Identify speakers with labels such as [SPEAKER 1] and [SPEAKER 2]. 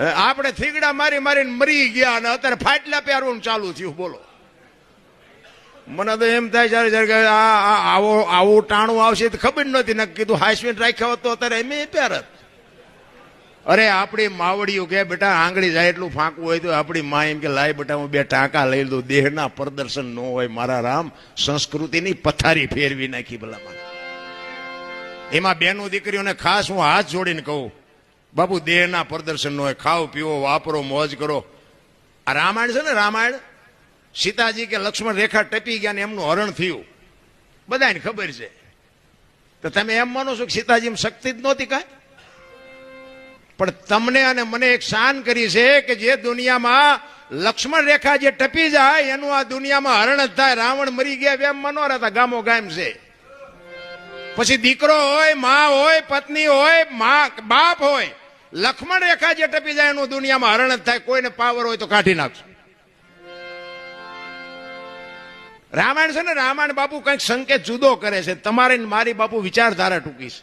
[SPEAKER 1] આપણે થીગડા મારી મારીને મરી ગયા અને અત્યારે ફાટલા પહેરવાનું ચાલુ થયું. બોલો, મને તો એમ થાય જયારે આવું ટાણું આવશે તો ખબર નથી ને કીધું હાઈસ્પીડ રાખ્યા હોત તો અત્યારે એમ પહેરત. અરે આપણી માવડીઓ કે બેટા આંગળી જાય એટલું ફાંકવું હોય તો આપણી માં એમ કે લાય બેટા હું 2 ટાંકા લઈ દઉં. દેહના પ્રદર્શન ન હોય મારા રામ, સંસ્કૃતિની પથારી ફેરવી નાખી ભલામાં. એમાં બેનો દીકરીઓને ખાસ હું હાથ જોડીને કહું, બાપુ દેહના પ્રદર્શન ન હોય, ખાઓ પીવો વાપરો મોજ કરો. આ રામાયણ છે ને, રામાયણ સીતાજી કે લક્ષ્મણ રેખા ટપી ગયા ને એમનું હરણ થયું, બધાને ખબર છે. તો તમે એમ માનો છો કે સીતાજી શક્તિ જ નહોતી કાંઈ? પણ તમને અને મને એક શાન કરી છે કે જે દુનિયામાં લક્ષ્મણ રેખા જે ટપી જાય એનું આ દુનિયામાં હરણ જ થાય. રાવણ મરી ગયા એમ મનો રહેતા, ગામો ગામ છે. પછી દીકરો હોય, માં હોય, પત્ની હોય, બાપ હોય, લક્ષ્મણ રેખા જે ટપી જાય એનું દુનિયામાં હરણ જ થાય. કોઈને પાવર હોય તો કાઢી નાખશું. રામાયણ છે ને, રામાયણ બાપુ કંઈક સંકેત જુદો કરે છે. તમારી મારી બાપુ વિચારધારા ટૂંકી છે.